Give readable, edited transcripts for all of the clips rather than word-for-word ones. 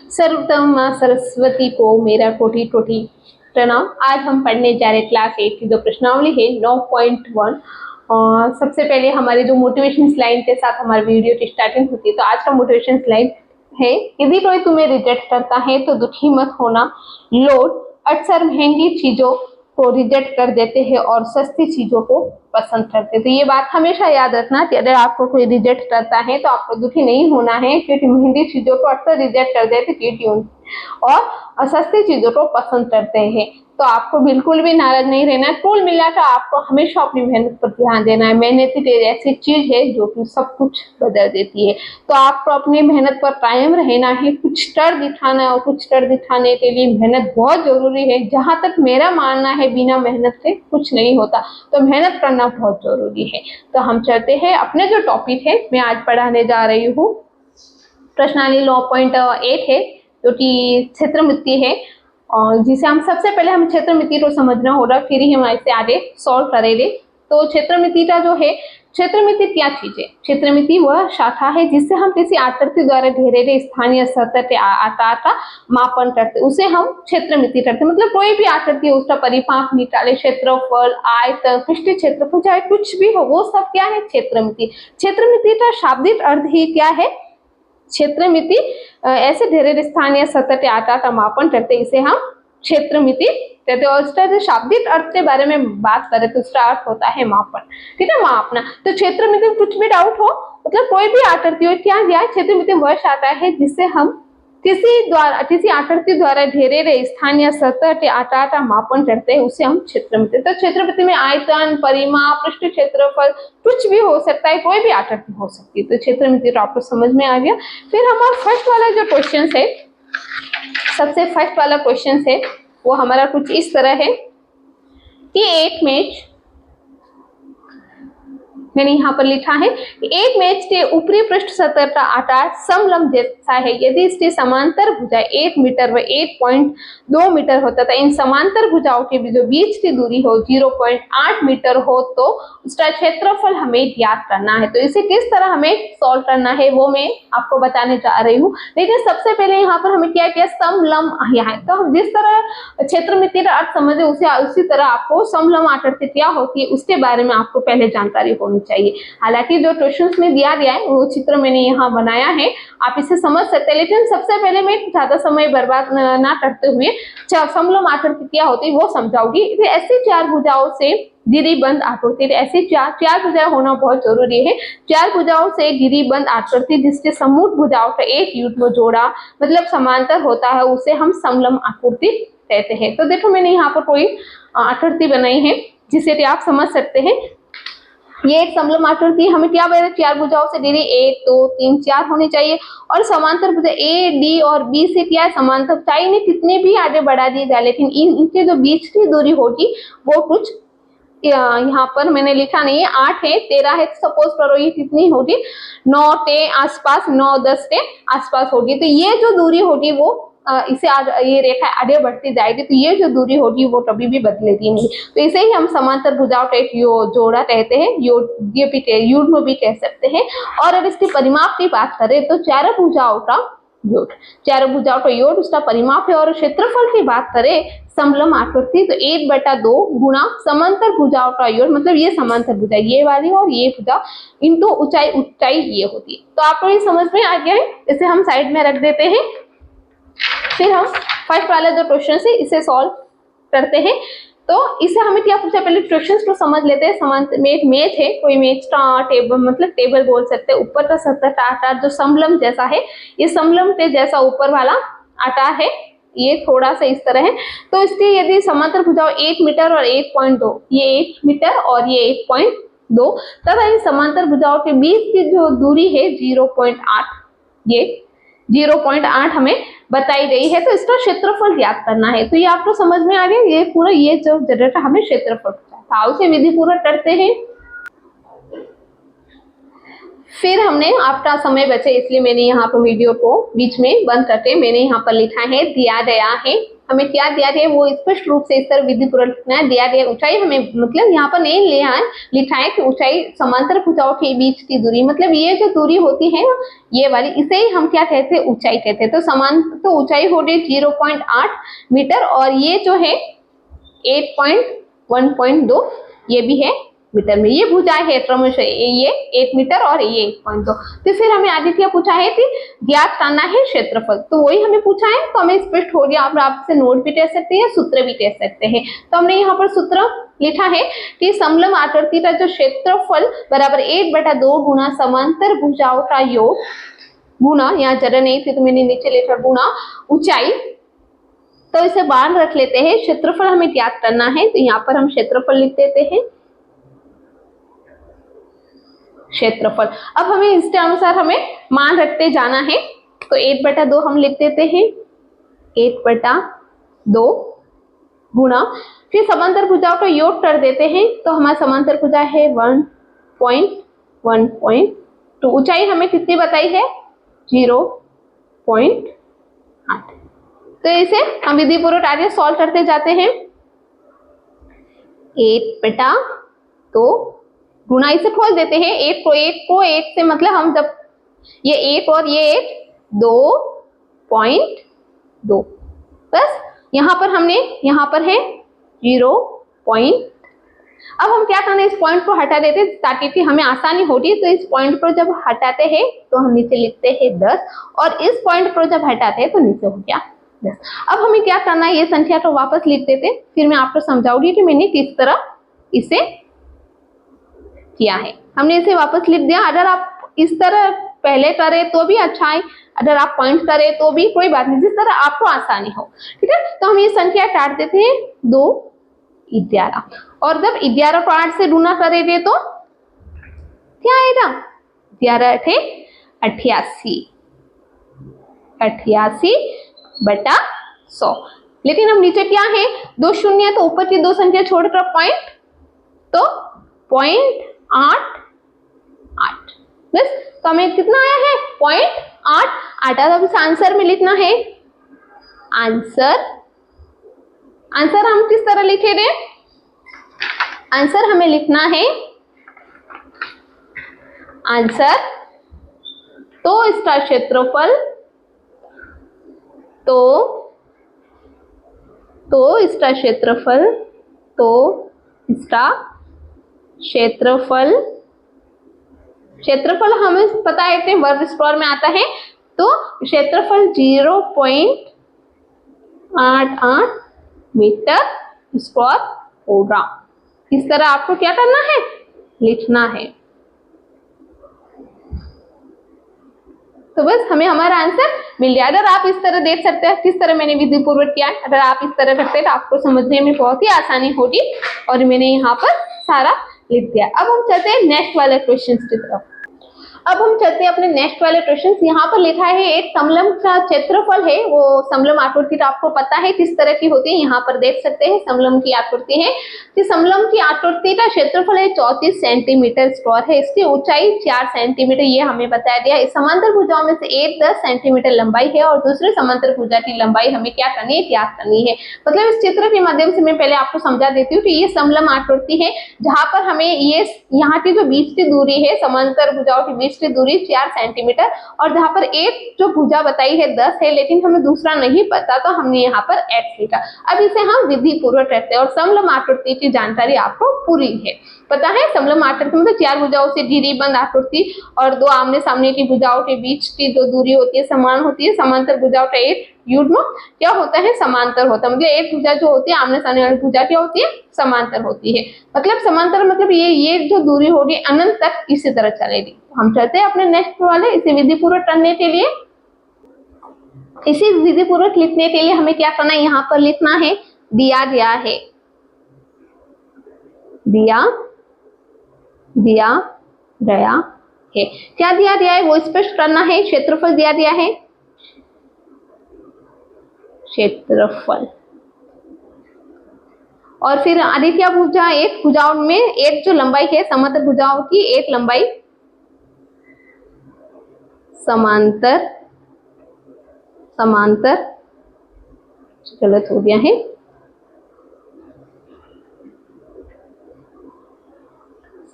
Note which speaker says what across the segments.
Speaker 1: सर्वप्रथम माँ सरस्वती को मेरा कोटि कोटि प्रणाम। आज हम पढ़ने जा रहे क्लास 8 की जो प्रश्नावली है 9.1। सबसे पहले हमारे जो मोटिवेशन स्लाइड के साथ हमारी वीडियो की स्टार्टिंग होती है, तो आज का मोटिवेशन स्लाइड है, यदि कोई तुम्हें रिजेक्ट करता है तो दुखी मत होना। लोग अक्सर महंगी चीजों को रिजेक्ट कर देते हैं और सस्ती चीजों को पसंद करते हैं। तो ये बात हमेशा याद रखना कि अगर आपको कोई रिजेक्ट करता है तो आपको दुखी नहीं होना है, क्योंकि महंगी चीजों को अक्सर रिजेक्ट कर देते क्योंकि और सस्ती चीजों को पसंद करते हैं। तो आपको बिल्कुल भी नाराज नहीं रहना है। कुल मिलाकर आपको हमेशा अपनी मेहनत पर ध्यान देना है। मेहनत एक ऐसी चीज है जो कि सब कुछ बदल देती है। तो आपको अपनी मेहनत पर कायम रहना है। कुछ कर दिखाना और कुछ कर दिखाने के लिए मेहनत बहुत जरूरी है। जहां तक मेरा मानना है, बिना मेहनत से कुछ नहीं होता, तो मेहनत करना बहुत जरूरी है। तो हम चलते हैं अपने जो टॉपिक है, मैं आज पढ़ाने जा रही हूँ प्रश्नावली 9.8 है, जो कि क्षेत्रमिति है, और जिसे हम सबसे पहले हम क्षेत्रमिति को समझना होगा, फिर ही हम इसे आगे सॉल्व करेंगे। तो क्षेत्रमिति का जो है, क्षेत्रमिति क्या चीज है? क्षेत्रमिति वह शाखा है जिससे हम किसी आकृति द्वारा घेरे गए स्थानीय सतह के आकार का मापन करते, उसे हम क्षेत्रमिति करते। मतलब कोई भी आकृति है, उसका परिमाप निकाले, क्षेत्रफल, आयतन, पृष्ठीय क्षेत्रफल, चाहे कुछ भी हो, वो सब क्या है? क्षेत्रमिति। क्षेत्रमिति का शाब्दिक अर्थ ही क्या है? क्षेत्रमिति ऐसे ढेरे स्थानीय सतह के आकार का मापन करते, इसे हम क्षेत्रमिति कहते हैं। और इसका जो शाब्दिक अर्थ के बारे में बात करें तो उसका अर्थ होता है मापन, ठीक है, मापना। तो क्षेत्रमिति में कुछ भी डाउट हो, मतलब कोई भी आकृति हो, क्या दिया? क्षेत्रमिति वह शाखा है जिससे हम किसी आकृति द्वारा घेरे गए स्थानीय सतह के आकार का मापन करते हैं, उसे हम क्षेत्रमिति। तो क्षेत्रमिति में आयतन, परिमाप, पृष्ठ क्षेत्रफल कुछ भी हो सकता है, कोई भी आकृति हो सकती है। तो क्षेत्रमिति तो आपको समझ में आ गया। फिर हमारा फर्स्ट वाला जो क्वेश्चन है, सबसे फर्स्ट वाला क्वेश्चन है, वो हमारा कुछ इस तरह है कि एक मैच, मैंने यहाँ पर लिखा है, एक मैच के ऊपरी पृष्ठ सतह का आकार समलंब जैसा है यदि इसके समांतर भुजाएं 1 मीटर व 1.2 मीटर होता था। इन समांतर भुजाओं के जो बीच की दूरी हो 0.8 मीटर हो, तो उसका क्षेत्रफल हमें ज्ञात करना है। तो इसे किस तरह हमें सॉल्व करना है वो मैं आपको बताने जा रही हूँ। लेकिन सबसे पहले यहाँ पर हमें क्या किया? समलंब यहाँ है। तो हम जिस तरह क्षेत्रमिति का अर्थ समझे उसी तरह आपको समलंब आकृति क्या होती है उसके बारे में आपको पहले जानकारी होनी चाहिए। हालांकि जो क्वेश्चंस में दिया गया है वो चित्र मैंने यहाँ बनाया है, आप इसे समझ सकते हैं। लेकिन सबसे पहले मैं ज्यादा समय बर्बाद ना करते हुए समलंब आकृति क्या होती है वो समझाऊंगी। ऐसी चार भुजाओं से गिरी बंद आकृति, ऐसी चार भुजाएं होना बहुत जरूरी है। चार भुजाओं से गिरी बंद आकृति जिसके समूह भुजाओं का एक युग्म जोड़ा मतलब समांतर होता है, उसे हम समलंब आकृति कहते हैं। तो देखो मैंने यहाँ पर कोई आकृति बनाई है जिसे कि आप समझ सकते हैं। ये एक समलंब आकृति, हमें क्या बता? चार भुजाओं से घिरी 1 2 3 4 होनी चाहिए, और समांतर भुजा ए डी और बी से क्या है? समांतर। चाहे इन्हें कितने भी आगे बढ़ा दिए जाए, लेकिन इनके जो बीच की दूरी होगी वो कुछ यहाँ पर मैंने लिखा नहीं है, 8 है, 13 है, सपोज करो ये कितनी होगी? 9 के आसपास, 9 10 के आसपास होगी। तो ये जो दूरी होगी वो इसे ये रेखा आगे बढ़ती जाएगी, तो ये जो दूरी होगी वो कभी भी बदलेगी नहीं। तो इसे ही हम समांतर भुजाओं का एक जोड़ा कहते हैं, युग्म भी कह सकते हैं। और अगर इसके परिमाप की बात करें तो चारों भुजाओं का योग, चारों भुजाओं का योग उसका परिमाप है। और क्षेत्रफल की बात करें समलंब आकृति तो 1/2 गुणा समांतर भुजाओं का योग, मतलब ये समांतर भुजा ये वाली और ये भुजा इनटू ऊंचाई ये होती है। तो आपको ये समझ में आ गया है, इसे हम साइड में रख देते हैं। फिर हम फर्स्ट वाला जो क्वेश्चन है इसे सॉल्व करते हैं। तो इसे हमें क्या पूछा? पहले क्वेश्चंस को समझ लेते हैं। समांतर में एक मेज है, कोई मेज का टेबल, मतलब टेबल बोल सकते हैं। ऊपर का सतह का आकार जो समलंब जैसा है, ये समलंब के जैसा ऊपर वाला आकार है, ये थोड़ा सा इस तरह है। तो इसके यदि समांतर भुजाओं 1 मीटर और 1.2, ये 1 मीटर और ये 1.2, तथा इन समांतर भुजाओं के बीच की जो दूरी है 0.8, ये 0.8 हमें बताई गई है। तो इसका क्षेत्रफल ज्ञात करना है। तो ये आपको समझ में आ गया, ये पूरा ये जो जनरेटर हमें क्षेत्रफल था, उसे विधि पूरा करते हैं। फिर हमने आपका समय बचे इसलिए मैंने यहाँ पर वीडियो को बीच में बंद करके मैंने यहाँ पर लिखा है, दिया गया है हमें क्या दिया गया है वो स्पष्ट रूप से इस तरह विधि पूर्वक लिखना है। दिया गया ऊंचाई हमें मतलब यहाँ पर नहीं लिखा है कि ऊंचाई समांतर भुजाओं के बीच की दूरी, मतलब ये जो दूरी होती है ये वाली, इसे ही हम क्या कहते हैं, ऊंचाई कहते हैं। तो तो ऊंचाई हो गई 0.8 मीटर और ये जो है 1.2 ये भी है मीटर में। ये भुजाएं है क्रमशः ये 1 मीटर और ये 1.2। तो फिर हमें आगे क्या पूछा है कि ज्ञात करना है क्षेत्रफल, तो वही हमें पूछा है। तो हमें स्पष्ट हो गया, आप आपसे नोट भी दे सकते हैं, सूत्र भी दे सकते हैं। तो हमने यहाँ पर सूत्र लिखा है कि समलंब आकृति का जो क्षेत्रफल बराबर 1/2 गुना समांतर भुजाओं का योग गुना, यहाँ जगह नहीं थी तो मैंने नीचे लिखा गुना ऊंचाई, तो इसे बाहर रख लेते हैं। क्षेत्रफल हमें ज्ञात करना है, तो यहाँ पर हम क्षेत्रफल लिख देते हैं, क्षेत्रफल। अब हमें इसके अनुसार हमें मान रखते जाना है। तो 1/2 हम लिख देते हैं, 1/2 गुना, फिर समांतर भुजाओं का योग कर देते हैं। तो हमारा समांतर भुजा है 1.1.2, ऊंचाई हमें कितनी बताई है 0.8। तो इसे हम विधि पूर्वक आगे सॉल्व करते जाते हैं। 1/2 गुना, इसे खोल देते हैं, एक को एक से, मतलब हम जब ये एक और ये एक 2.2, बस यहाँ पर हमने यहाँ पर है 0. अब हम क्या करना है, इस पॉइंट को हटा देते ताकि कि हमें आसानी होती। तो इस पॉइंट पर जब हटाते हैं तो हम नीचे लिखते हैं 10 और इस पॉइंट पर जब हटाते हैं तो नीचे हो गया 10। अब हमें क्या करना है, ये संख्या को वापस लिख देते, फिर मैं आपको समझाऊंगी कि मैंने किस तरह इसे किया है। हमने इसे वापस लिख दिया। अगर आप इस तरह पहले करें तो भी अच्छा है, अगर आप पॉइंट करें तो भी कोई बात नहीं, जिस तरह आपको आसानी हो, ठीक है। तो हम ये संख्या काट देते हैं 2, 11, और जब 11 को 8 से गुना करेंगे तो क्या आएगा, 11 × 88/100। लेकिन अब नीचे क्या है, 2 शून्य, तो ऊपर की 2 संख्या छोड़कर पॉइंट, तो 0.88, बस। तो हमें कितना आया है 0.88। अब इस आंसर में लिखना है, आंसर हम किस तरह लिखेंगे, आंसर हमें लिखना है, आंसर तो इसका क्षेत्रफल, तो इसका क्षेत्रफल, क्षेत्रफल हमें पता है कि वर्ग स्क्वायर में आता है, तो क्षेत्रफल 0.88 मीटर स्क्वायर होगा। इस तरह आपको क्या करना है, लिखना है। तो बस हमें हमारा आंसर मिल गया। अगर आप इस तरह देख सकते हैं किस तरह मैंने विधि पूर्वक किया, अगर आप इस तरह करते हैं तो आपको समझने में बहुत ही आसानी होगी, और मैंने यहाँ पर सारा लिख दिया। अब हम चलते हैं नेक्स्ट वाले क्वेश्चन की तरफ। अब हम चलते हैं अपने नेक्स्ट वाले क्वेश्चन। यहाँ पर लिखा है एक समलंब का क्षेत्रफल है, वो समलंब आकृति तो आपको पता है किस तरह की होती है, यहाँ पर देख सकते हैं समलंब की आकृति है। कि समलंब की आकृति का क्षेत्रफल है 34 सेंटीमीटर स्क्वायर है, इसकी ऊंचाई 4 सेंटीमीटर ये हमें बताया गया। इस समांतर भुजाओं में से एक 10 सेंटीमीटर लंबाई है और दूसरे समांतर भुजा की लंबाई हमें क्या करनी है, ज्ञात करनी है। मतलब इस चित्र के माध्यम से मैं पहले आपको समझा देती हूँ कि ये समलंब आकृति है, जहां पर हमें ये यहाँ की जो बीच की दूरी है, समांतर भुजाओं की बीच की दूरी 4 सेंटीमीटर, और जहां पर एक जो भुजा बताई है 10 है, लेकिन हमें दूसरा नहीं पता तो हमने यहाँ पर x लिखा। अब इसे हम विधि पूर्वक करते हैं और समलंब आकृति की जानकारी आपको पूरी है, पता है। समलंब आकृति मतलब 4 भुजाओं से घिरी बंद आकृति और 2 आमने सामने की भुजाओं के बीच की जो दूरी होती है समान होती है। समांतर भुजाओं का एक युग्म क्या होता है, समांतर होता है। मतलब एक भुजा जो होती है आमने सामने वाली भुजा क्या होती है, समांतर होती है। मतलब समांतर मतलब ये जो दूरी होगी अनंत तक इसी तरह चलेगी। हम चलते हैं अपने नेक्स्ट वाले, इसे विधि पूर्वक करने के लिए, इसी विधि पूर्वक लिखने के लिए हमें क्या करना है, यहाँ पर लिखना है दिया गया है, दिया गया है। क्या दिया गया है वो स्पष्ट करना है। क्षेत्रफल दिया गया है, क्षेत्रफल, और फिर आदित्य भुजा, एक भुजाओं में एक जो लंबाई है समांतर भुजाओं की, एक लंबाई समांतर गलत हो गया है,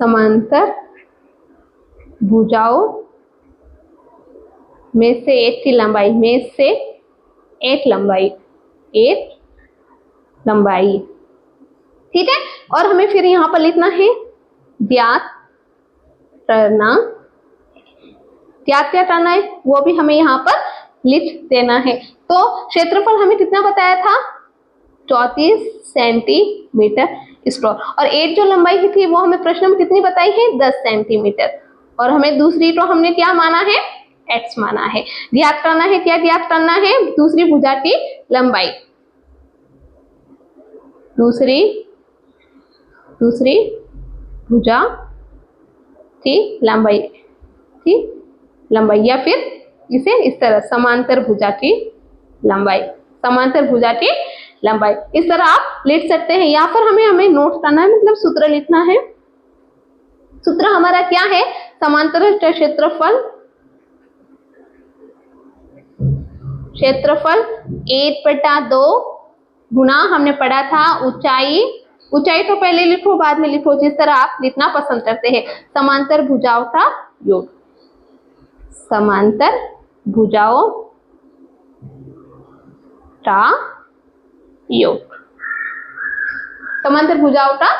Speaker 1: समांतर भुजाओं में से एक की लंबाई, में से एक लंबाई, एक लंबाई, ठीक है। और हमें फिर यहाँ पर लिखना है ज्ञात करना, ज्ञात क्या करना है वो भी हमें यहाँ पर लिख देना है। तो क्षेत्रफल हमें कितना बताया था, 34 सेंटीमीटर स्क्वायर, और एक जो लंबाई थी वो हमें प्रश्न में कितनी बताई है, 10 सेंटीमीटर, और हमें दूसरी तो हमने क्या माना है, x माना है। ज्ञात करना है, क्या ज्ञात करना है, दूसरी भुजा की लंबाई, दूसरी भुजा की लंबाई, या फिर इसे इस तरह समांतर भुजा की लंबाई, समांतर भुजा की लंबाई, इस तरह आप लिख सकते हैं। या फिर हमें नोट करना है, मतलब सूत्र लिखना है। सूत्र हमारा क्या है, समांतर क्षेत्रफल 1/2 गुना हमने पढ़ा था ऊंचाई, ऊंचाई तो पहले लिखो बाद में लिखो, जिस तरह आप लिखना पसंद करते हैं, समांतर भुजाओं का योग, समांतर भुजाओं का योग, समांतर भुजाओं का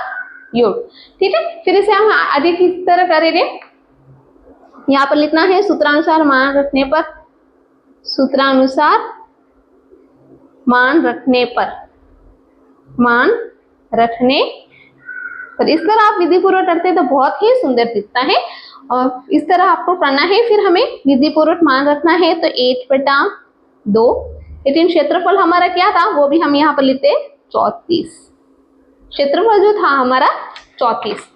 Speaker 1: योग, ठीक है। फिर इसे हम आगे किस तरह करेंगे, यहाँ पर लिखना है सूत्रानुसार मान रखने पर, सूत्रानुसार मान रखने पर, मान रखने पर, इस तरह आप विधि पूर्वक करते हैं तो बहुत ही सुंदर दिखता है, और इस तरह आपको करना है। फिर हमें विधि पूर्वक मान रखना है, तो 1/2, लेकिन क्षेत्रफल हमारा क्या था वो भी हम यहाँ पर लिखते 34, क्षेत्रफल जो था हमारा 34।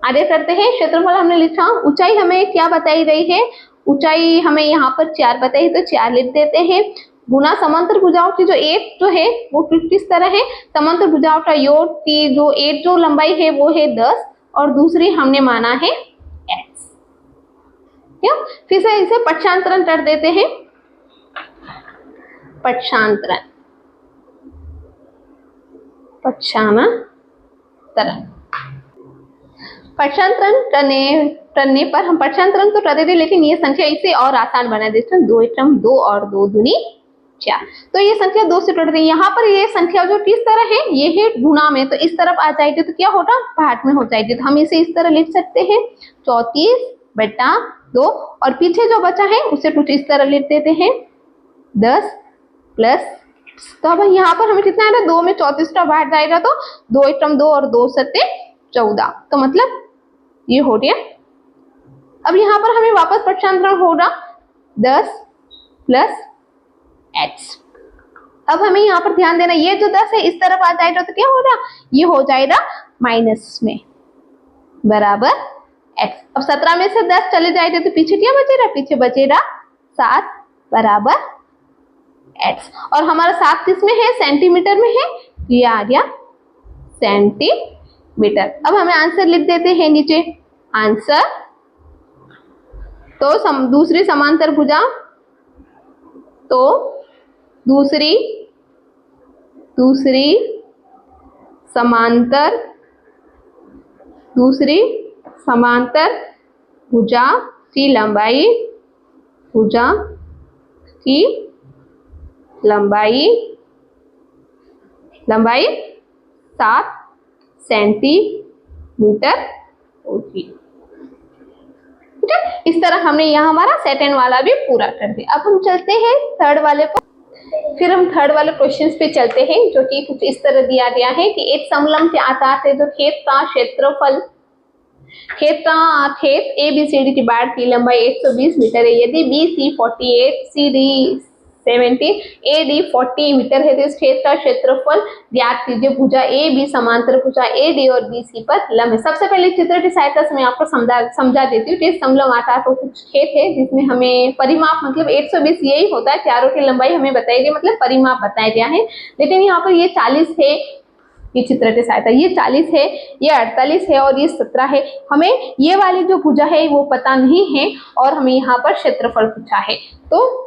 Speaker 1: आगे करते हैं, क्षेत्रफल हमने लिखा, ऊंचाई हमें क्या बताई गई है, ऊंचाई हमें यहाँ पर 4 बताई है, तो 4 लिख देते हैं, गुना समांतर भुजाओं की जो एक जो है वो किस तरह है, समांतर भुजाओं का योग की जो एक जो लंबाई है वो है 10, और दूसरी हमने माना है x, क्यों। फिर से इसे पक्षांतरण कर देते हैं, पक्षांतरण, पक्षांतरण करने पर हम पक्षांतरण तो कर देते, लेकिन ये संख्या इसे और आसान बना देते हैं, 2 और 2 दूनी 4, तो ये संख्या 2 से कट रही है। यहाँ पर ये संख्या जो किस तरह है, ये है गुणा में, तो इस तरफ आ जाएगी तो क्या होगा, भाग में हो जाएगी, तो हम इसे इस तरह लिख सकते हैं 34/2, और पीछे जो बचा है उसे कुछ इस तरह लिख देते हैं 10 प्लस, तो अब यहाँ पर हमें कितना है, 2 में 34 का भाग जाएगा, तो 2 और 2 सत्ते 14, तो मतलब ये हो गया। अब यहाँ पर हमें वापस पक्षांतरण होगा 10 प्लस x। अब हमें यहाँ पर ध्यान देना, ये जो 10 है इस तरफ आ जाएगा तो क्या होगा, ये हो जाएगा माइनस में, बराबर x। अब 17 में से 10 चले जाएगा तो पीछे क्या बचेगा, पीछे बचेगा 7 बराबर x, और हमारा 7 किस में है, सेंटीमीटर में है, तो ये आ गया सेंटीमीटर। अब हमें आंसर लिख देते हैं नीचे, आंसर, तो दूसरी समांतर भुजा, तो दूसरी समांतर भुजा की लंबाई, 7 सेंटीमीटर होगी, ठीक है। इस तरह हमने यहाँ हमारा सेकंड वाला भी पूरा कर दिया। अब हम चलते हैं थर्ड वाले पर, फिर हम थर्ड वाले क्वेश्चंस पे चलते हैं, जो कि कुछ इस तरह दिया गया है कि एक समलंब के आकार से जो खेत का क्षेत्रफल, खेत ABCD की बाढ़ की लंबाई 120 मीटर है, यदि BC 48, CD 70, AD 40 मीटर है, तो इस खेत का क्षेत्रफल ज्ञात कीजिए। भुजा AB समांतर भुजा AD और BC पर लंब है। सबसे पहले चित्र की सहायता से मैं आपको समझा देती हूँ कि समलंब आकार तो कुछ खेत है जिसमें हमें परिमाप मतलब 120 यही होता है, चारों की लंबाई हमें बताई गई, मतलब परिमाप बताया गया है, लेकिन यहाँ पर ये 40 है, ये चित्र की सहायता, ये 40 है, ये 48 है और ये 17 है। हमें ये वाली जो भुजा है वो पता नहीं है, और हमें यहाँ पर क्षेत्रफल पूछा है, तो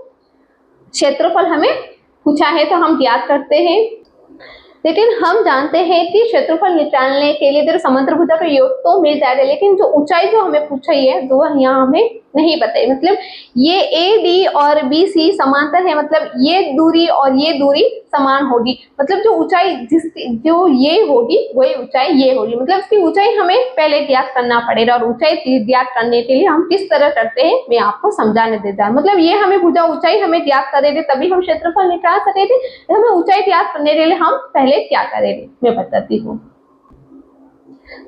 Speaker 1: क्षेत्रफल हमें पूछा है तो हम ज्ञात करते हैं। लेकिन हम जानते हैं कि क्षेत्रफल निकालने के लिए इधर समांतर भुजा का योग तो मिल जाएगा, लेकिन जो ऊंचाई जो हमें पूछी है वो यहाँ हमें नहीं बताई। मतलब ये AD और BC समांतर है, मतलब ये दूरी और ये दूरी समान होगी, मतलब जो ऊंचाई जो ये होगी वही ऊंचाई ये होगी, मतलब इसकी ऊंचाई हमें पहले ज्ञात करना पड़ेगा। और ऊंचाई ज्ञात करने के लिए हम किस तरह करते हैं मैं आपको समझाने देता हूँ। मतलब ये हमें भुजा ऊंचाई हमें ज्ञात करेंगे तभी हम क्षेत्रफल निकाल सकेंगे। हमें ऊंचाई ज्ञात करने के लिए हम पहले क्या करेंगे मैं बताती हूँ।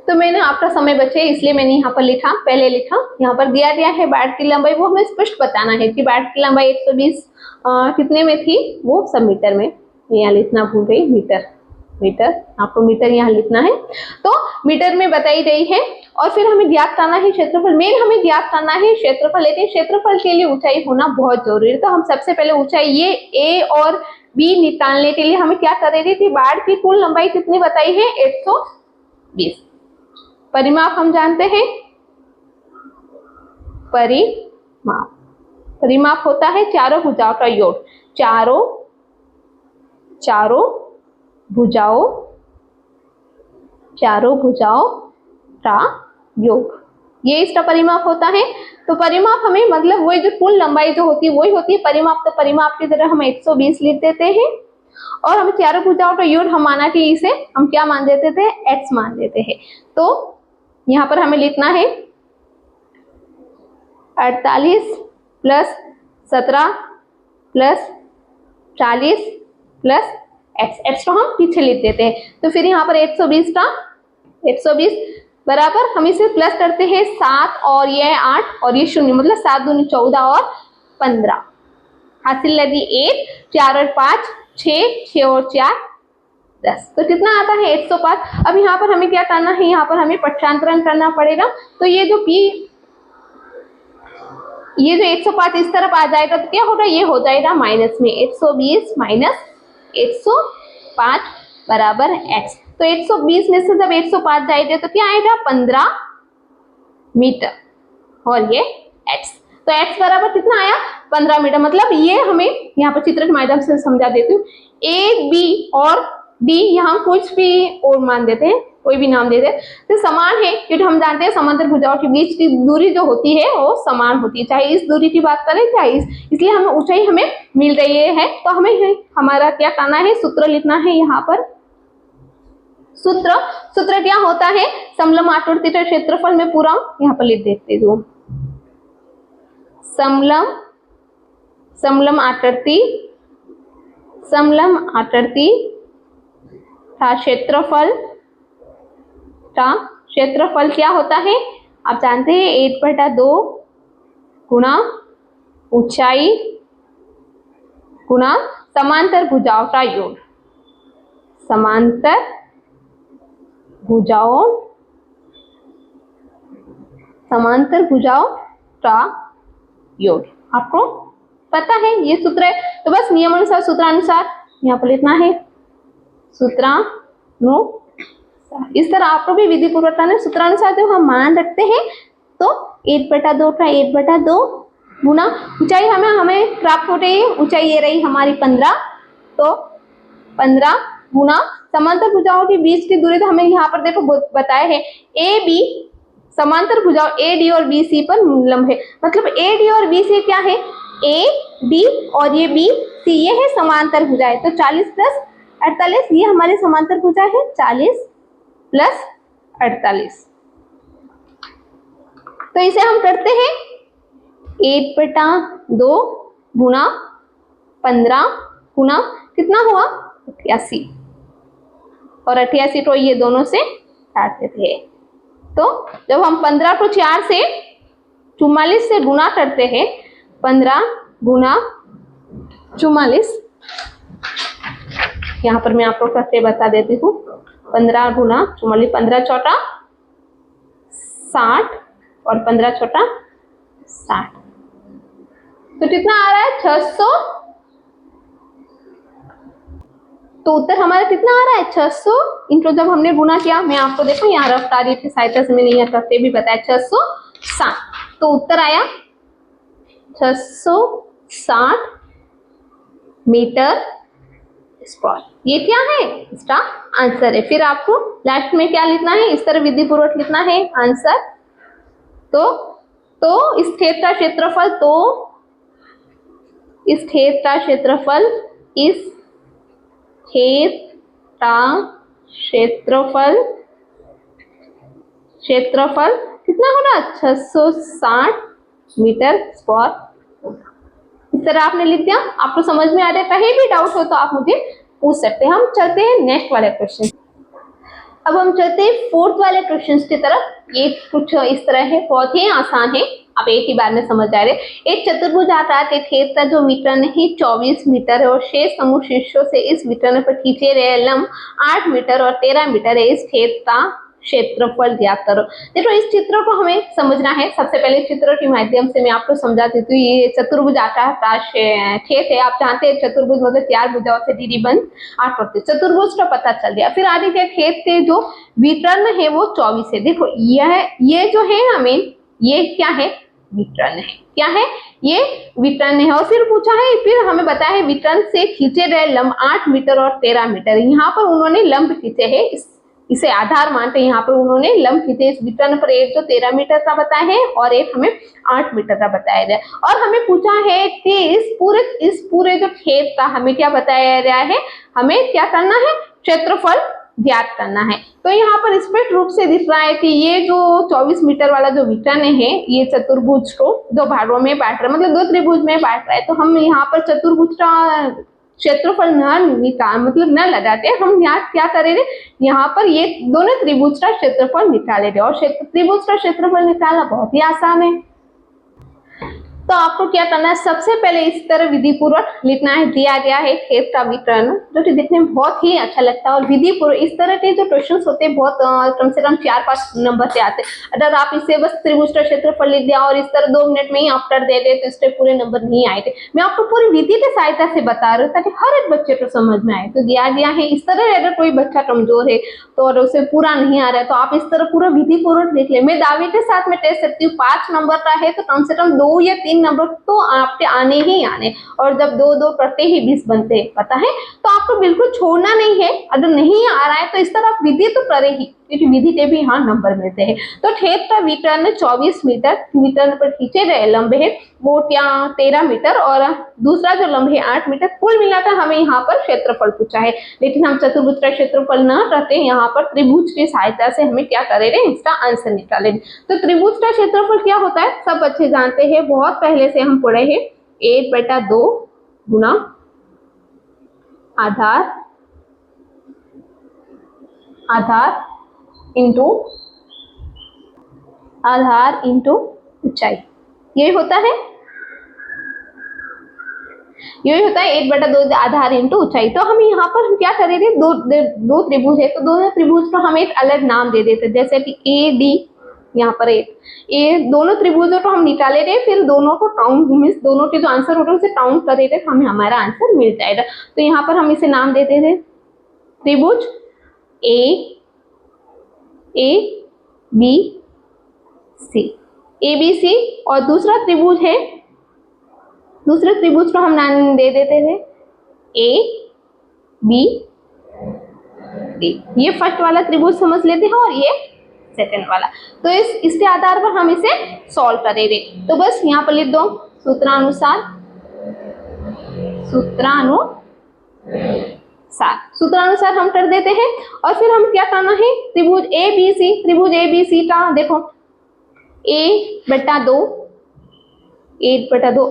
Speaker 1: तो मैंने आपका समय बचे इसलिए मैंने यहाँ पर लिखा, पहले लिखा यहाँ पर दिया गया है बैट की लंबाई, वो हमें स्पष्ट बताना है कि बैट की लंबाई 120 कितने में थी, वो सब मीटर में। यहाँ लिखना भूल गई, मीटर आपको मीटर यहाँ लिखना है, तो मीटर में बताई गई है। और फिर हमें ज्ञात करना है क्षेत्रफल, मेन हमें ज्ञात करना है क्षेत्रफल, लेकिन क्षेत्रफल के लिए ऊंचाई होना बहुत जरूरी है। तो हम सबसे पहले ऊंचाई ये A और B निकालने के लिए हमें क्या करेंगे कि बाढ़ की कुल लंबाई कितनी बताई है 120। परिमाप हम जानते हैं, परिमाप होता है चारों भुजाओं का योग, चारों भुजाओं का योग, ये इसका परिमाप होता है। तो परिमाप हमें मतलब वही जो कुल लंबाई जो होती है वही होती है परिमाप। तो परिमाप की जगह हम 120 लिख देते हैं, और हमें चारों भुजाओं का योग हम माना कि इसे हम क्या मान देते थे, x मान देते हैं। तो यहाँ पर हमें लिखना है 48 + 17 + 40 + x को हम पीछे लिख देते हैं। तो फिर यहाँ पर 120 बराबर हम इसे प्लस करते हैं 7 और ये 8 और ये 0, मतलब 7 दूनी 14 और 15 हासिल लगी 1, 4 और 5 6 और 4 10, तो कितना आता है 105। अब यहाँ पर हमें क्या करना है, यहाँ पर हमें पक्षांतरण करना पड़ेगा। तो ये जो 105 इस तरफ आ जाएगा तो क्या होगा, ये हो जाएगा माइनस में, 120 - 105 बराबर x। तो 120 में से जब 105 जाएगा तो क्या आएगा 15 मीटर, और ये x। तो x बराबर कितना आया 15 मीटर। मतलब ये हमें यहाँ पर चित्र के माध्यम से समझा देती हूँ, A B और D यहाँ कुछ भी और मान देते हैं, कोई भी नाम देते हैं, तो समान है, क्योंकि हम जानते हैं समांतर भुजाओं के बीच की दूरी जो होती है वो समान होती है, चाहे इस दूरी की बात करें चाहे इस, इसलिए हमें ऊंचाई हमें मिल रही है। तो हमें हमारा क्या करना है, सूत्र लिखना है यहाँ पर। सूत्र क्या होता है, समलंब आकृति का क्षेत्रफल में पूरा यहाँ पर लिख देते हो, समलंब आकृति का क्षेत्रफल क्या होता है, आप जानते हैं 8/2 गुणा ऊंचाई गुणा समांतर भुजाओं का योग, समांतर भुजाओं का योग आपको पता है, ये सूत्र है। तो बस नियमानुसार सूत्रानुसार यहाँ पर लिखना है, सूत्रानुसार। इस तरह आपको भी विधि पूर्वक करना है। सूत्रानुसार जब हम मान रखते हैं तो 8/2 का 8/2 गुना ऊंचाई हमें प्राप्त हो रही है, ऊंचाई ये रही हमारी 15, तो 15 गुना समांतर भुजाओं के बीच की दूरी, तो हमें यहाँ पर देखो बताया है AB समांतर भुजाओं AD और BC पर लंब है, मतलब AD और BC क्या है, AD और ये BC ये है समांतर भुजाएं। तो 40 + 48 ये हमारे समांतर भुजा है, 40 + 48। तो इसे हम करते हैं 8/2 गुना 15 गुना कितना हुआ 88, और 88 तो ये दोनों से काटते थे। तो जब हम 15 को 4 से 44 से गुना करते हैं, 15 गुना 44, यहाँ पर मैं आपको करके बता देती हूँ, 15 गुना 44, 15 चौटा 60 और 15 चौटा 60, तो कितना आ रहा है 600। तो उत्तर हमारा कितना आ रहा है 600, इनको जब हमने गुना किया, मैं आपको देखो यहाँ रफ्तारी की सहायता से मैंने यहाँ करते भी बताया 660, तो उत्तर आया 660 मीटर स्प्रॉल। ये क्या है, इसका आंसर है। फिर आपको लास्ट में क्या लिखना है, इस तरह विधि पूर्वक लिखना है आंसर। तो इस खेत का क्षेत्रफल, इस खेत का क्षेत्रफल, इस खेत का क्षेत्रफल कितना होगा, 660 मीटर स्क्वायर होगा। इस तरह आपने लिख दिया। आपको समझ में आ रहा है? कहीं भी डाउट हो तो आप मुझे पूछ सकते हैं। हम चलते हैं नेक्स्ट वाले क्वेश्चन। अब हम चलते हैं फोर्थ वाले क्वेश्चन की तरफ। ये कुछ इस तरह है, बहुत ही आसान है, आप एक ही बार में समझ जा रहे। एक चतुर्भुज आकार के खेत का जो विकर्ण है 24 मीटर है और शेष समूह शीर्षों से इस विकर्ण पर खींचे गए लंब 8 मीटर और 13 मीटर है। इस खेत का क्षेत्रफल ज्ञात करो। देखो इस चित्र को हमें समझना है। सबसे पहले चित्र के माध्यम से मैं आपको समझा देती हूँ। ये चतुर्भुज आकार का खेत है। आप जानते हैं चतुर्भुज मतलब 4 भुजाओं से दीदी बंद 8 होते। चतुर्भुज का पता चल गया। फिर आगे के खेत के जो विकर्ण है वो 24 है। देखो ये जो है ना मेन, ये क्या है, विकर्ण है। क्या है, ये विकर्ण है। और फिर पूछा है, फिर हमें बताया है विकर्ण से खींचे गए लंब 8 मीटर और 13 मीटर। यहाँ पर उन्होंने लंब खींचे है, इसे आधार मानते हैं। यहाँ पर उन्होंने लंब खींचे इस विकर्ण पर, एक जो 13 मीटर का बताया है और एक हमें 8 मीटर का बताया गया। और हमें पूछा है कि इस पूरे जो खेत का हमें क्या बताया गया है, हमें क्या करना है, क्षेत्रफल ज्ञात करना है। तो यहाँ पर स्पष्ट रूप से दिख रहा है कि ये जो 24 मीटर वाला जो विकर्ण है, ये चतुर्भुज को 2 भागों में बांट रहा है, मतलब 2 त्रिभुज में बांट रहा है। तो हम यहाँ पर चतुर्भुज का क्षेत्रफल मतलब न लगाते, हम यहाँ क्या करेंगे, यहाँ पर ये दोनों त्रिभुज का क्षेत्रफल निकालेंगे। और त्रिभुज का क्षेत्रफल निकालना बहुत ही आसान है। तो आपको क्या करना है, सबसे पहले इस तरह विधि पूर्वक लिखना है। दिया गया है खेत का विकर्ण, जो कि दिखने में बहुत ही अच्छा लगता है। और विधि पूर्वक इस तरह के जो क्वेश्चन होते हैं बहुत कम से कम 4-5 नंबर से आते हैं। अगर आप इसे बस त्रिभुज का क्षेत्रफल लिख दिया और इस तरह 2 मिनट में ही आप कर दे तो इससे पूरे नंबर नहीं आए थे। मैं आपको पूरी विधि की सहायता से बता रही हूँ ताकि हर एक बच्चे को समझ में आए। तो दिया गया है इस तरह, अगर कोई बच्चा कमजोर है तो और उसे पूरा नहीं आ रहा है तो आप इस तरह पूरा विधि पूर्वक लिख ले। मैं दावे के साथ में कह सकती हूँ 5 नंबर का है तो कम से कम 2 या 3 नंबर तो आपके आने ही आने। और जब 2-2 करते ही 20 बनते, पता है, तो आपको बिल्कुल छोड़ना नहीं है। अगर नहीं आ रहा है तो इस तरह आप विधि तो करे ही, क्योंकि विधि के भी यहाँ नंबर मिलते हैं। तो खेत का विकर्ण 24 मीटर, विकर्ण पर खींचे गए लंब है वो क्या 13 मीटर और दूसरा जो लंब है 8 मीटर। कुल मिलाकर हमें यहाँ पर क्षेत्रफल पूछा है, लेकिन हम चतुर्भुज का क्षेत्रफल न करते, यहाँ पर त्रिभुज की सहायता से हमें क्या करेंगे, इसका आंसर निकालेंगे। तो त्रिभुज का क्षेत्रफल क्या होता है, सब बच्चे जानते हैं, बहुत पहले से हम पढ़े हैं। 1/2 गुना आधार इंटू ऊंचाई, यही होता है 1/2 आधार इंटू ऊंचाई। तो हम यहाँ पर हम क्या करेंगे, दो त्रिभुज है तो दोनों त्रिभुज को हम एक अलग नाम दे देते, जैसे कि ए डी, यहाँ पर ए दोनों त्रिभुजों को हम निकाले गए, फिर दोनों को काउंट मीन्स दोनों के जो आंसर होगा उसे काउंट करेंगे तो हमें हमारा आंसर मिल जाएगा। तो यहाँ पर हम इसे नाम देते थे त्रिभुज ए बी सी, और दूसरा त्रिभुज है, दूसरे त्रिभुज को हम नाम दे देते थे ए बी डी। ये फर्स्ट वाला त्रिभुज समझ लेते हैं और ये सेकंड वाला। तो इसके आधार पर हम इसे सॉल्व करेंगे। तो बस यहाँ पर लिख दो सूत्रानुसार हम कर देते हैं। और फिर हम क्या करना है, त्रिभुज ए बी सी का देखो 1/2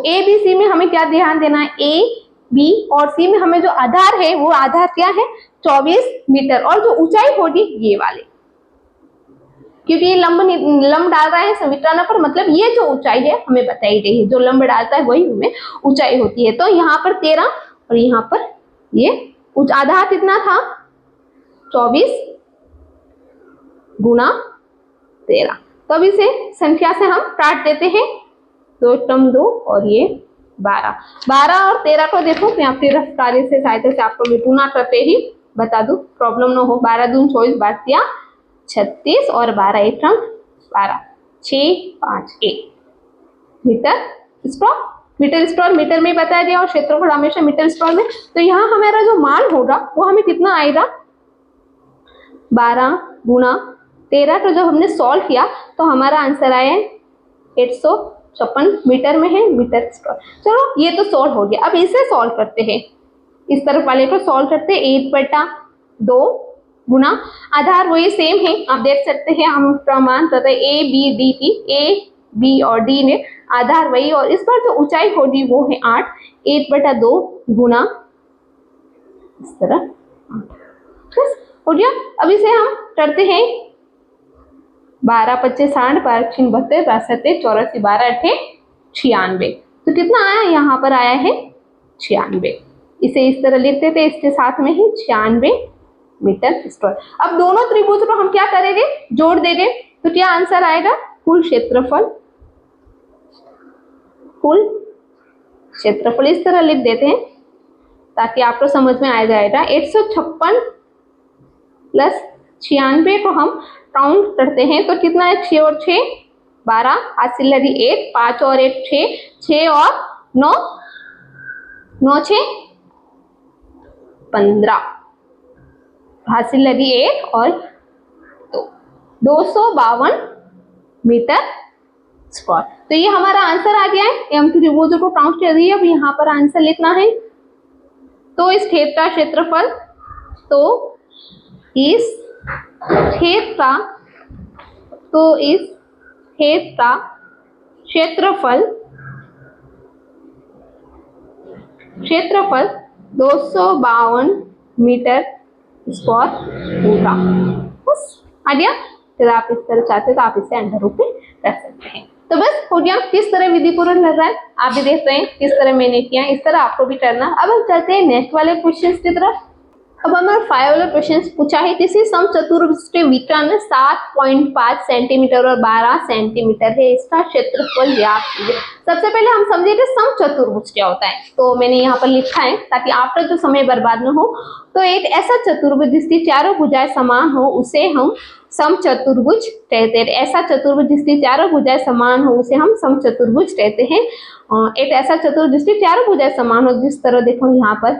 Speaker 1: ए बी सी में हमें क्या ध्यान देना है, ए बी और सी में हमें जो आधार है वो आधार क्या है 24 मीटर, और जो ऊंचाई होगी ये वाले, क्योंकि ये लंब डाल रहा है विकर्ण पर, मतलब ये जो ऊंचाई है हमें बताई गई है, जो लंब डालता है वही हमें ऊंचाई होती है। तो यहाँ पर 13 और यहाँ पर ये आधार कितना था 24 गुना 13। तो अब इसे संख्या से हम काट देते हैं, 2 और ये 12 और 13 को देखो मैं आपके रफ्तारी से सहायता से आपको मैं गुना करते ही बता दूं, प्रॉब्लम न हो। 12 दून 24, 12 36 और 12 एक 12, 6 5 1 मीटर इसको मीटर स्क्वायर मीटर में बताया गया और क्षेत्रफल हमेशा मीटर स्क्वायर में। तो यहाँ हमारा जो मान होगा वो हमें कितना आएगा 12 गुणा 13 को जब हमने सॉल्व किया तो हमारा आंसर आया 856 मीटर में है मीटर स्क्वायर। चलो ये तो सॉल्व हो गया। अब इसे सॉल्व करते हैं, इस तरफ वाले को सॉल्व करते हैं। 8/2 गुना आधार वही सेम है, आप देख सकते हैं हम प्रमाण करते हैं ए बी डी की, ए बी और डी ने आधार वही, और इस पर जो ऊंचाई होगी वो है 8। 8/2 गुना इस तरह हो गया। अब इसे हम करते हैं 12 25 60 12 6 72 62 84 12 8 96। तो कितना आया, यहाँ पर आया है 96। इसे इस तरह लिखते थे, इसके साथ में ही 96 मीटर स्क्वायर। अब दोनों त्रिभुज को हम क्या करेंगे, जोड़ देंगे। तो क्या आंसर आएगा, कुल क्षेत्रफल इस तरह लिख देते हैं ताकि आपको समझ में आ जाएगा। 856 प्लस 96 को हम काउंट करते हैं तो कितना है, 6 और 6 12, हासिल लगी 1, 5 और 1 6, 6 और 9 9 6 15, हासिल लगी 1 और 2, 252 मीटर स्क्वायर। तो ये हमारा आंसर आ गया है। हम त्रिभुजों को काउंट कर रही है। अब यहाँ पर आंसर लिखना है। तो इस खेत का क्षेत्रफल, तो इस खेत का क्षेत्रफल 252 मीटर स्क्वायर होगा। बस आ गया। फिर आप इस तरह चाहते तो आप इसे अंडर रूप में कर सकते हैं। तो बस हो गया। किस तरह विधि पूर्ण लग रहा है आप भी देख रहे हैं, किस तरह मैंने किया, इस तरह आपको भी करना। अब हम चलते हैं नेक्स्ट वाले क्वेश्चन की तरफ। अब हमारा 5 वाला क्वेश्चन पूछा है, किसी समचतुर्भुज के विकर्ण 7.5 सेंटीमीटर और 12 सेंटीमीटर है, इसका क्षेत्रफल ज्ञात कीजिए। सबसे पहले हम समझे कि समचतुर्भुज क्या होता है। तो मैंने यहाँ पर लिखा है ताकि आपका जो समय बर्बाद न हो। तो एक ऐसा चतुर्भुज जिसकी चारों भुजाएं समान हो उसे हम समचतुर्भुज कहते हैं। ऐसा चतुर्भुज जिसकी चारों भुजाएं समान हो उसे हम समचतुर्भुज कहते हैं। एक ऐसा चतुर्भुज जिसकी चारों भुजाएं समान हो, जिस तरह देखो यहाँ पर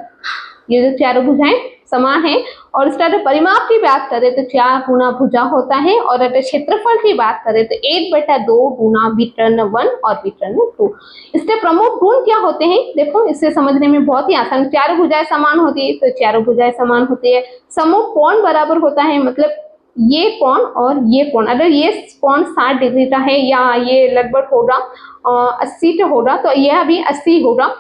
Speaker 1: ये जो चारों भुजाएं समान है, और इसका अगर परिमाप की बात करें तो 4 गुना भुजा होता है, और अगर क्षेत्रफल की बात करें तो 1/2 गुना विकर्ण 1 और विकर्ण 2। इसके प्रमुख गुण क्या होते हैं, देखो इससे समझने में बहुत ही आसान। चारों भुजाएं समान होती है तो चारों भुजाएं समान होती है। समूह कोण बराबर होता है, मतलब ये कोण और ये कोण, अगर ये कोण 60 डिग्री का है या ये लगभग होगा 80 का होगा तो यह भी 80 होगा।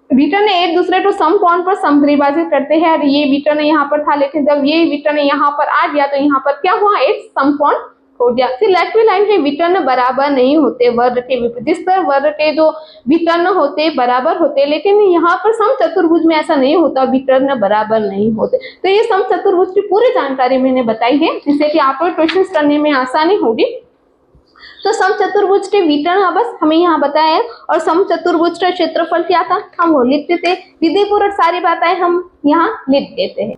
Speaker 1: विकर्ण एक दूसरे को समकोण पर समद्विभाजित करते हैं। और ये विकर्ण यहाँ पर था, लेकिन जब ये विकर्ण यहाँ पर आ गया तो यहाँ पर क्या हुआ, एक समकोण हो गया। फिर लेफ्ट लाइन के विकर्ण बराबर नहीं होते वर्ग के विपरीत। जिस तरह वर्ग के जो विकर्ण होते बराबर होते, लेकिन यहाँ पर समचतुर्भुज में ऐसा नहीं होता, विकर्ण बराबर नहीं होते। तो ये समचतुर्भुज की पूरी जानकारी मैंने बताई है, जिससे कि आपको क्वेश्चन करने में आसानी होगी। तो समचतुर्भुज के विकर्ण बस हमें यहाँ बताया, और समचतुर्भुज का क्षेत्रफल क्या था हम वो लिखते थे। विधि पूर्वक सारी बातें हम यहाँ लिख देते हैं।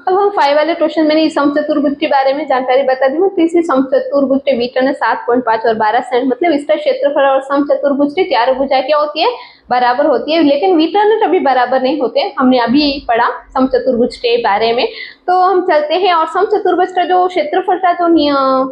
Speaker 1: अब हम 5 वाले क्वेश्चन मैंने समचतुर्भुज के बारे में जानकारी बता दी हूँ। तो इसी समचतुर्भुज के विकर्ण 7.5 और 12 सेंट, मतलब इसका क्षेत्रफल और समचतुर्भुज की चारों भुजाएं क्या होती है, बराबर होती है, लेकिन विकर्ण कभी बराबर नहीं होते। हमने अभी पढ़ा समचतुर्भुज के बारे में। तो हम चलते हैं, और समचतुर्भुज का जो क्षेत्रफल का जो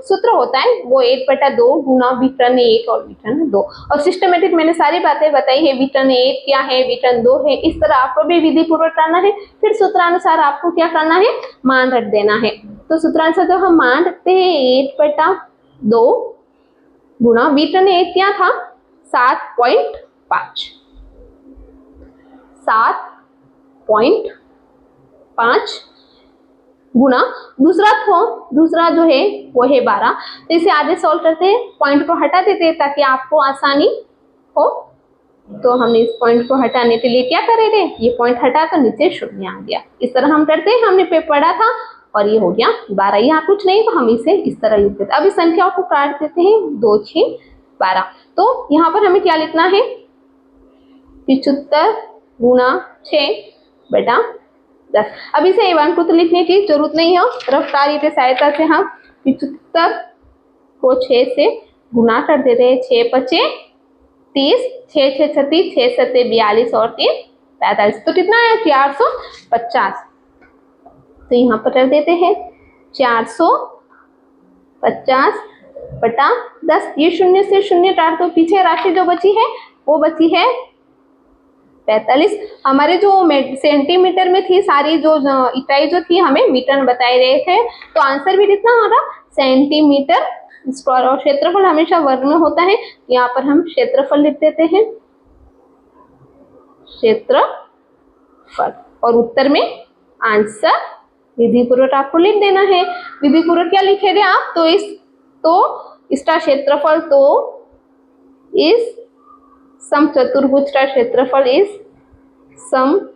Speaker 1: सूत्र होता है वो 1/2 गुना विकर्ण 1 और विकर्ण 2। और सिस्टमेटिक मैंने सारी बातें बताई है, विकर्ण 1 क्या है, विकर्ण 2 है, इस तरह आपको भी विधि पूर्वक करना है। फिर सूत्रानुसार आपको क्या करना है, मान रख देना है। तो सूत्रानुसार जो हम मान रखते हैं 1/2 गुना विकर्ण 1 क्या था 7.5 गुना दूसरा जो है वो है 12। तो इसे आगे सॉल्व करते हैं, पॉइंट को हटा देते हैं ताकि आपको आसानी हो। तो हमने इस पॉइंट को हटाने के लिए क्या करेंगे, ये पॉइंट हटा कर नीचे शून्य आ गया। इस तरह हम करते हैं, हमने पेपर पढ़ा था, और ये हो गया 12। यहाँ कुछ नहीं तो हम इसे इस तरह लिख देते। अब इस संख्याओं को काट देते हैं, 2 6 12। तो यहाँ पर हमें क्या लिखना है, 75 गुना 6/10। अब इसे एवं को तो लिखने की जरूरत नहीं है, रफ्तारी की सहायता से हम 75 को 6 से गुना कर देते हैं। 6 5 30, 6 6 36, 6 7 42 और 3 45, तो कितना है 450। तो यहाँ पर रख देते हैं 450 बटा 10, ये शून्य से शून्य काट दो, पीछे राशि जो बची है वो बची है 45। हमारे जो सेंटीमीटर में थी सारी जो इकाई जो थी हमें मीटर में बताए गए थे, तो आंसर भी कितना होगा सेंटीमीटर स्क्वायर, और क्षेत्रफल हमेशा वर्ग में होता है, यहाँ पर हम क्षेत्रफल लिख देते हैं क्षेत्रफल, और उत्तर में आंसर विधि पूर्वक आपको लिख देना है। विधि पूर्वक क्या लिखेंगे आप, तो इसका क्षेत्रफल, तो इस समचतुर्भुज का क्षेत्रफल, इस समचतुर्भुज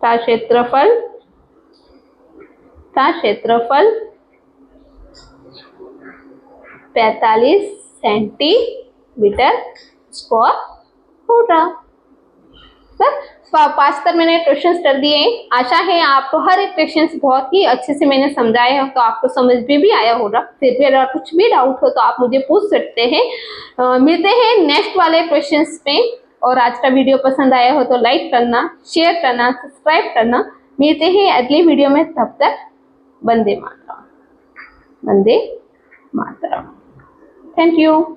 Speaker 1: का क्षेत्रफल 45 सेंटीमीटर स्क्वायर होगा। सर 75 मैंने क्वेश्चंस कर दिए, आशा है आपको हर एक क्वेश्चंस बहुत ही अच्छे से मैंने समझाया हो, तो आपको समझ में भी आया होगा। फिर भी अगर कुछ भी डाउट हो तो आप मुझे पूछ सकते हैं। मिलते हैं नेक्स्ट वाले क्वेश्चंस पे, और आज का वीडियो पसंद आया हो तो लाइक करना, शेयर करना, सब्सक्राइब करना। मिलते हैं अगली वीडियो में, तब तक वंदे मातरम, वंदे मातरम। Thank you.